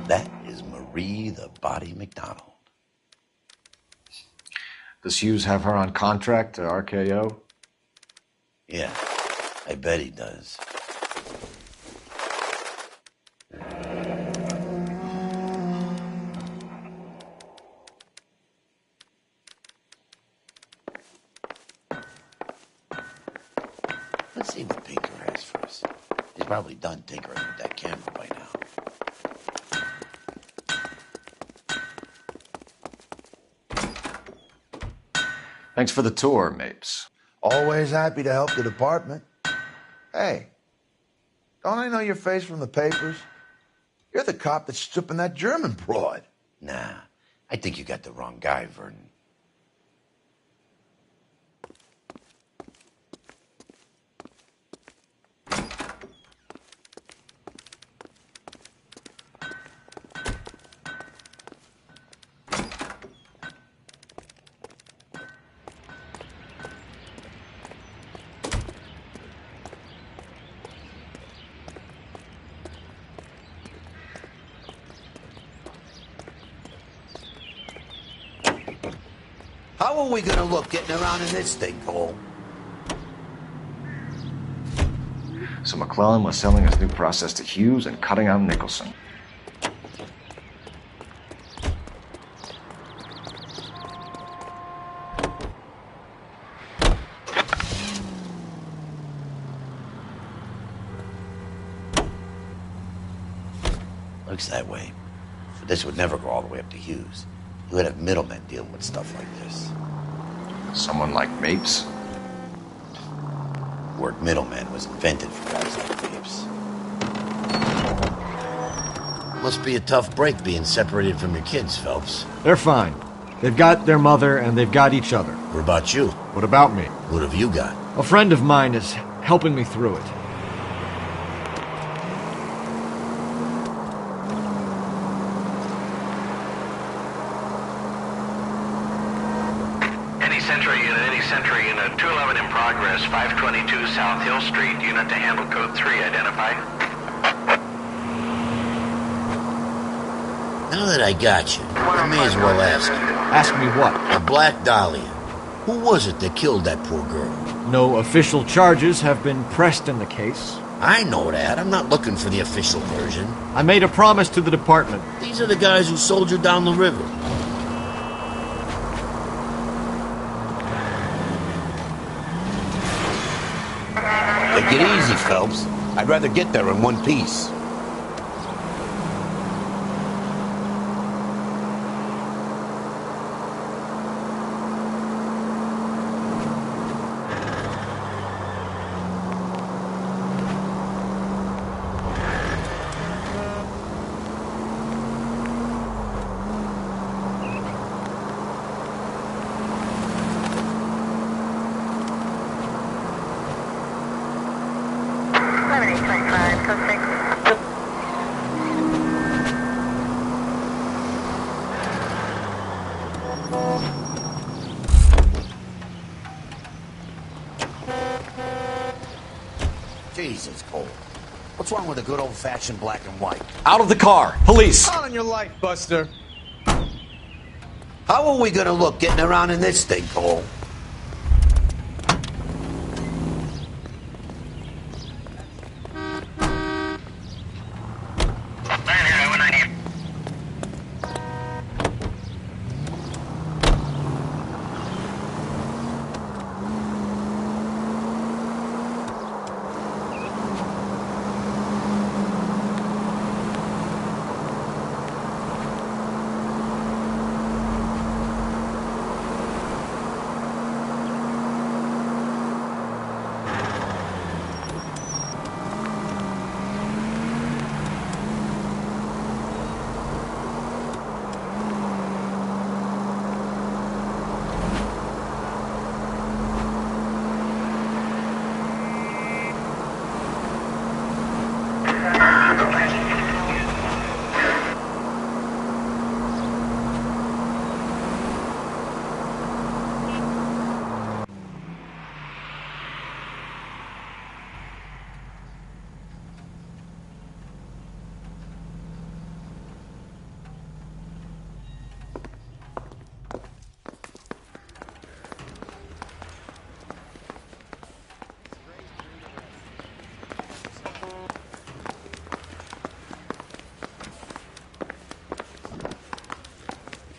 I: That is Marie the Body McDonald.
M: Does Hughes have her on contract to RKO?
I: Yeah, I bet he does. Let's see what Pinker has for us. He's probably done tinkering with that camera by now.
M: Thanks for the tour, Mapes.
D: Always happy to help the department. Hey, don't I know your face from the papers? You're the cop that's stripping that German broad.
I: Nah, I think you got the wrong guy, Vernon. How are we gonna look getting around in this thing, Cole?
G: So McClellan was selling his new process to Hughes and cutting out Nicholson.
I: Looks that way. But this would never go all the way up to Hughes. He would have middlemen dealing with stuff like this.
G: Someone like Mapes?
I: The word middleman was invented for guys like Mapes. Must be a tough break being separated from your kids, Phelps.
P: They're fine. They've got their mother and they've got each other.
I: What about you?
P: What about me?
I: What have you got?
P: A friend of mine is helping me through it.
J: Sentry unit 211 in progress, 522 South Hill Street, unit to handle code 3, identify.
I: Now that I got you, I may as well ask you.
P: Ask me what?
I: The Black Dahlia. Who was it that killed that poor girl?
P: No official charges have been pressed in the case.
I: I know that. I'm not looking for the official version.
P: I made a promise to the department.
I: These are the guys who soldiered down the river. Take it easy, Phelps. I'd rather get there in one piece. Jesus, Cole. What's wrong with a good old-fashioned black and white?
G: Out of the car! Police!
K: Out on your life, Buster.
I: How are we gonna look getting around in this thing, Cole?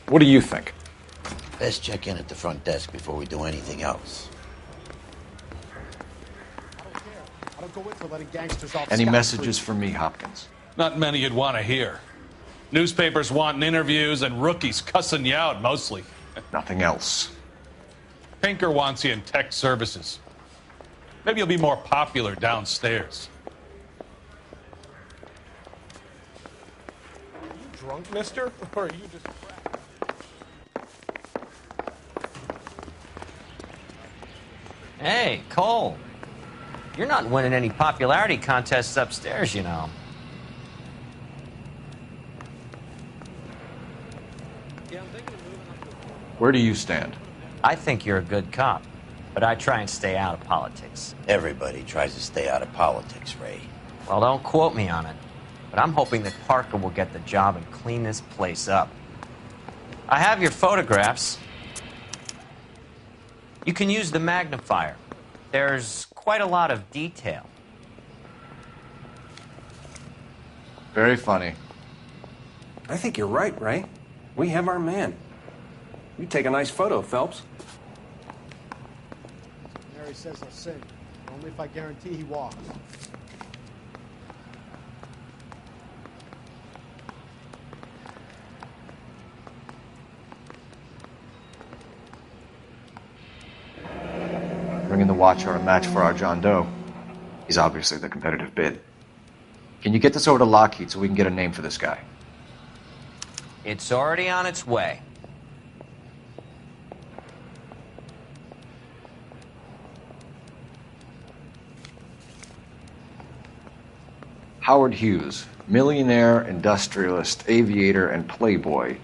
G: What do you think?
I: Best check in at the front desk before we do anything else.
K: I don't go in for letting gangsters off.
G: Any messages for me, Hopkins?
E: Not many you'd want to hear. Newspapers wanting interviews and rookies cussing you out, mostly.
G: Nothing else.
E: Pinker wants you in tech services. Maybe you'll be more popular downstairs.
K: Are you drunk, mister? Or are you just...
N: Hey, Cole. You're not winning any popularity contests upstairs, you know.
G: Where do you stand?
N: I think you're a good cop, but I try and stay out of politics.
I: Everybody tries to stay out of politics, Ray.
N: Well, don't quote me on it, but I'm hoping that Parker will get the job and clean this place up. I have your photographs. You can use the magnifier. There's quite a lot of detail.
G: Very funny.
F: I think you're right, Ray. We have our man. You take a nice photo, Phelps.
O: Mary says I'll sing. Only if I guarantee he walks.
G: Bringing the Watcher a match for our John Doe. He's obviously the competitive bid. Can you get this over to Lockheed so we can get a name for this guy?
N: It's already on its way.
G: Howard Hughes, millionaire, industrialist, aviator, and playboy,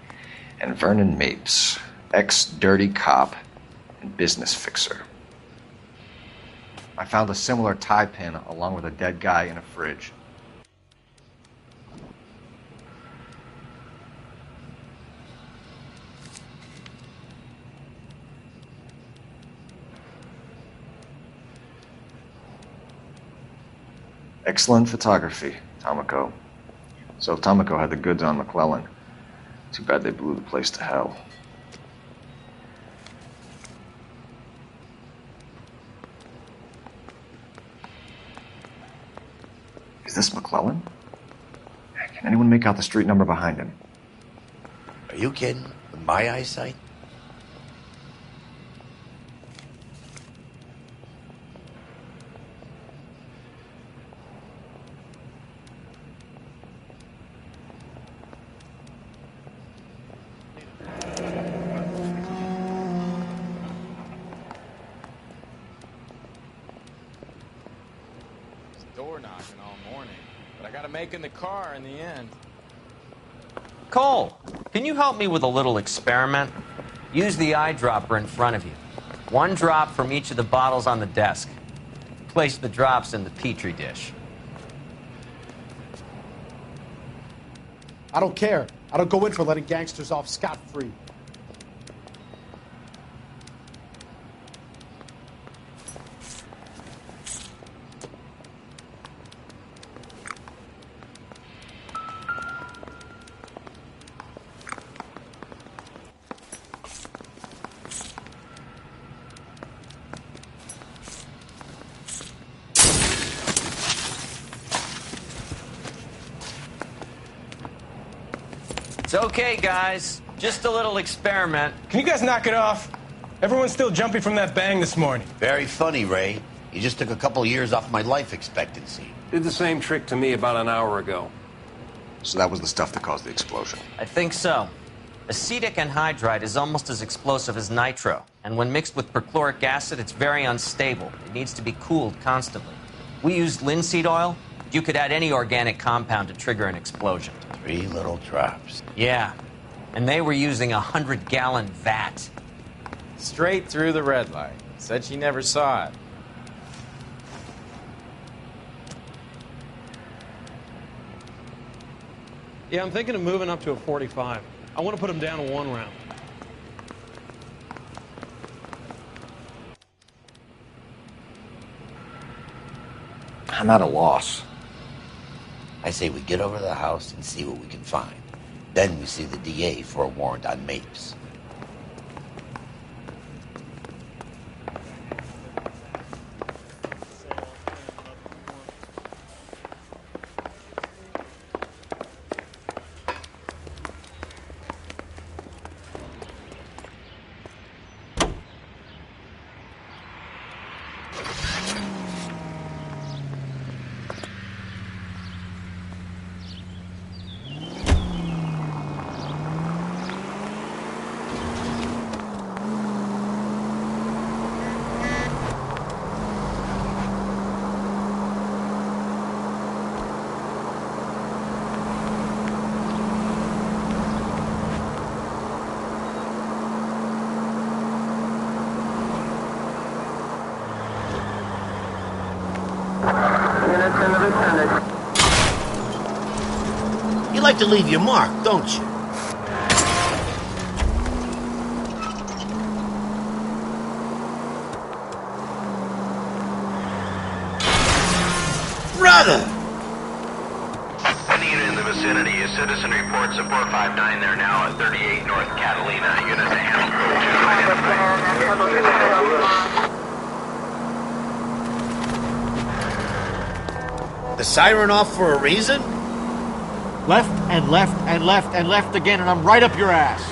G: and Vernon Mapes, ex-dirty cop and business fixer. I found a similar tie pin along with a dead guy in a fridge. Excellent photography, Tomoko. So Tomoko had the goods on McClellan. Too bad they blew the place to hell. Is this McClellan? Can anyone make out the street number behind him?
I: Are you kidding? With my eyesight?
W: Door knocking all morning, but I gotta make in the car in the end.
N: Cole, can you help me with a little experiment? Use the eyedropper in front of you. One drop from each of the bottles on the desk. Place the drops in the petri dish.
O: I don't care. I don't go in for letting gangsters off scot-free.
N: It's okay, guys. Just a little experiment.
X: Can you guys knock it off? Everyone's still jumping from that bang this morning.
I: Very funny, Ray. You just took a couple years off my life expectancy.
F: Did the same trick to me about an hour ago.
G: So that was the stuff that caused the explosion.
N: I think so. Acetic anhydride is almost as explosive as nitro, and when mixed with perchloric acid, it's very unstable. It needs to be cooled constantly. We used linseed oil. You could add any organic compound to trigger an explosion.
I: 3 little drops.
N: Yeah, and they were using a 100-gallon vat.
W: Straight through the red light. Said she never saw it.
Y: Yeah, I'm thinking of moving up to a 45. I want to put him down to 1 round.
G: I'm at a loss.
I: I say we get over to the house and see what we can find. Then we see the DA for a warrant on Mapes. You like to leave your mark, don't you?
U: matter?
J: Any unit in the vicinity, a citizen reports a 459 there now at 38 North Catalina. Unit to handle code 2.
U: The siren off for a reason?
P: Left and left and left and left again, and I'm right up your ass.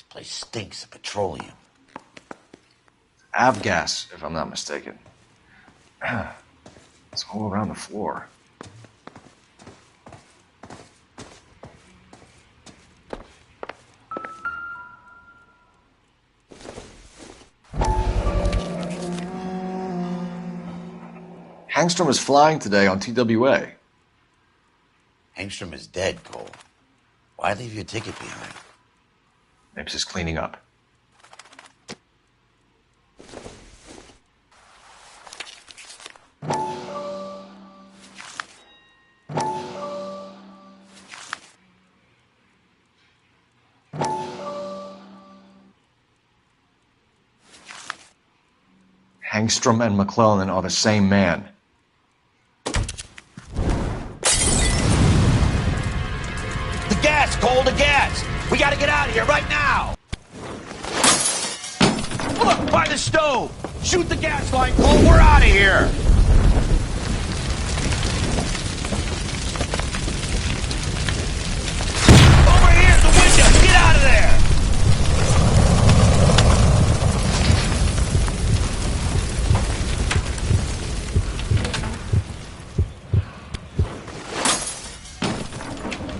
I: Place stinks of petroleum.
G: Avgas, if I'm not mistaken. It's all around the floor. Hangstrom is flying today on TWA.
I: Hangstrom is dead, Cole. Why leave your ticket behind?
G: Maybe just cleaning up. Hangstrom and McClellan are the same man.
I: The gas, Cole, the gas! We gotta get out of here right now! Look, by the stove! Shoot the gas line, Cole, we're out of here! Over here, the window! Get out of there!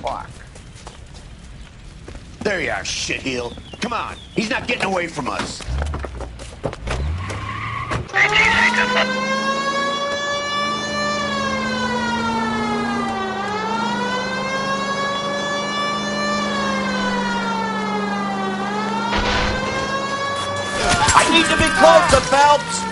I: Fuck. There you are, shitheel. Come on, he's not getting away from us. I need to be closer, Phelps!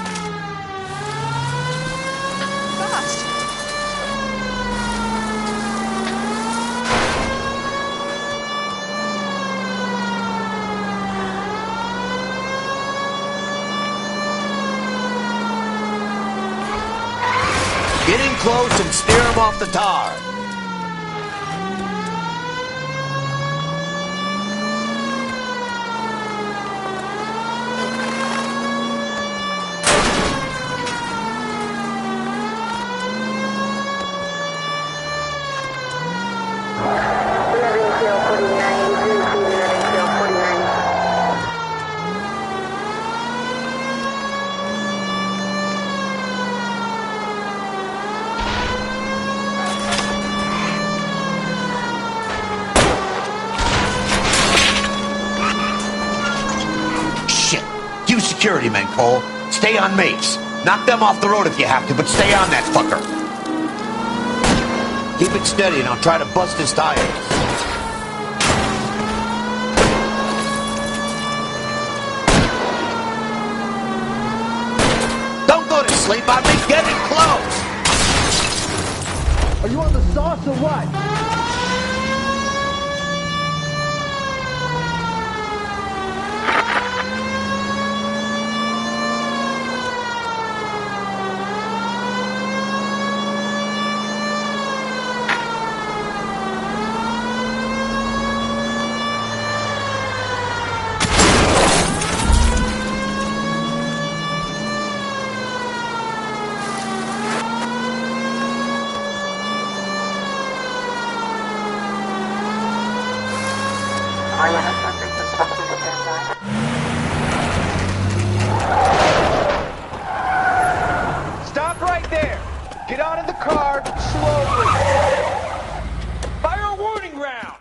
I: Get in close and steer him off the tar. Security men, Cole. Stay on mates. Knock them off the road if you have to, but stay on that fucker. Keep it steady and I'll try to bust his tires. Don't go to sleep on me. Get in close.
O: Are you on the sauce or what?
L: Stop right there. Get out of the car slowly. Fire a warning round.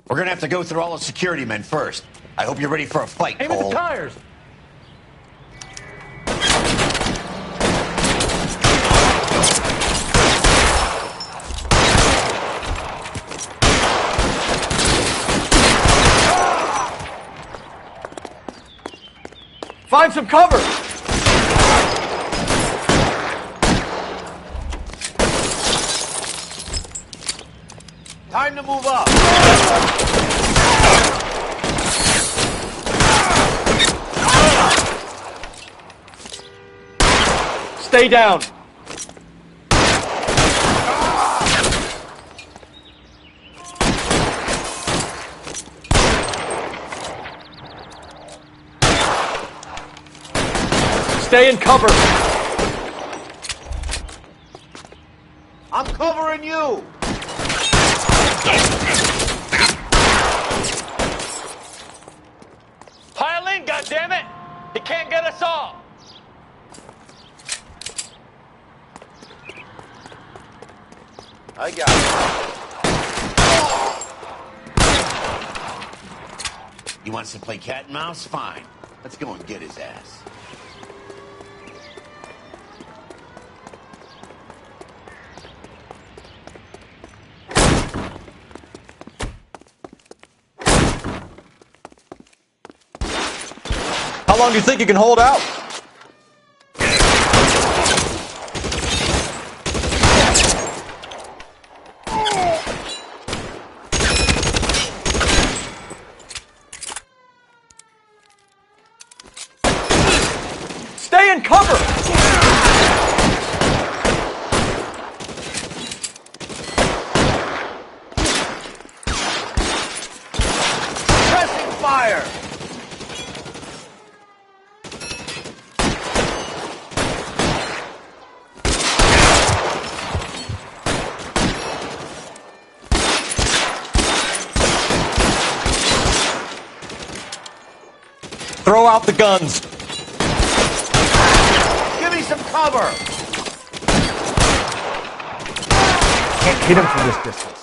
I: We're gonna have to go through all the security men first. I hope you're ready for a fight,
L: Aim at
I: Cole.
L: the tires.
F: Find some cover!
U: Time to move up.
F: Stay down. Stay in cover.
U: I'm covering you.
L: Pile in, goddammit! He can't get us all.
U: I got it.
I: He wants to play cat and mouse? Fine. Let's go and get his ass.
G: How long do you think you can hold out?
F: Stay in cover!
U: Pressing fire.
G: Throw out the guns.
U: Give me some cover.
P: Can't hit him from this distance.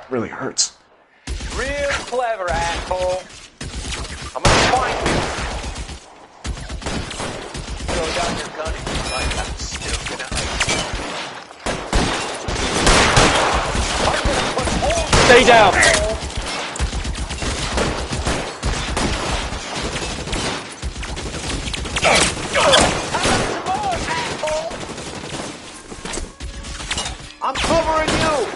M: Really hurts.
L: Real clever, asshole. I'm gonna find you. Throw down your gun if you like. I'm still gonna ice you.
F: Stay down.
U: I'm covering you.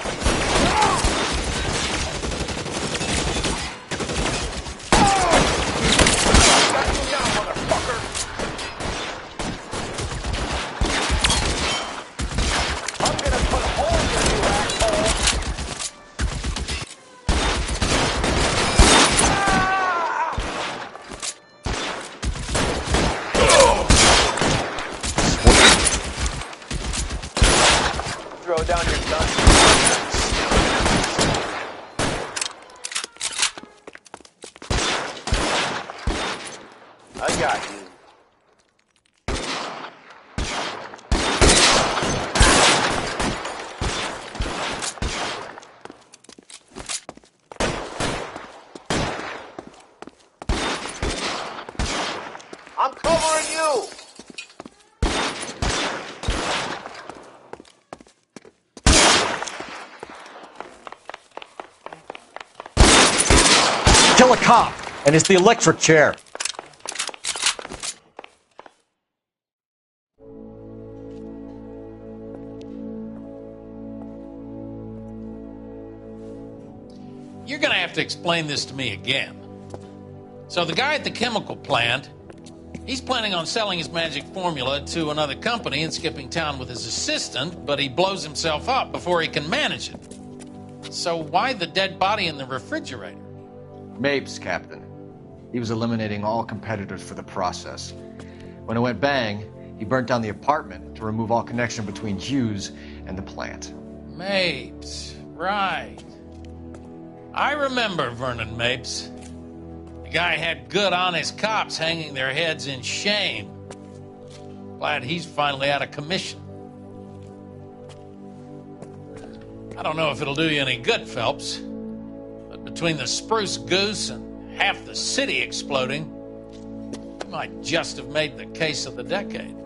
L: Throw down your gun.
U: I got you. I'm covering you.
G: Kill a cop, and it's the electric chair.
H: you're gonna have to explain this to me again. So the guy at the chemical plant, he's planning on selling his magic formula to another company and skipping town with his assistant, but he blows himself up before he can manage it. So why the dead body in the refrigerator?
G: Mapes, Captain. He was eliminating all competitors for the process. When it went bang, he burnt down the apartment to remove all connection between Hughes and the plant.
H: Mapes, right. I remember Vernon Mapes. The guy had good, honest cops hanging their heads in shame. Glad he's finally out of commission. I don't know if it'll do you any good, Phelps, but between the Spruce Goose and half the city exploding, you might just have made the case of the decade.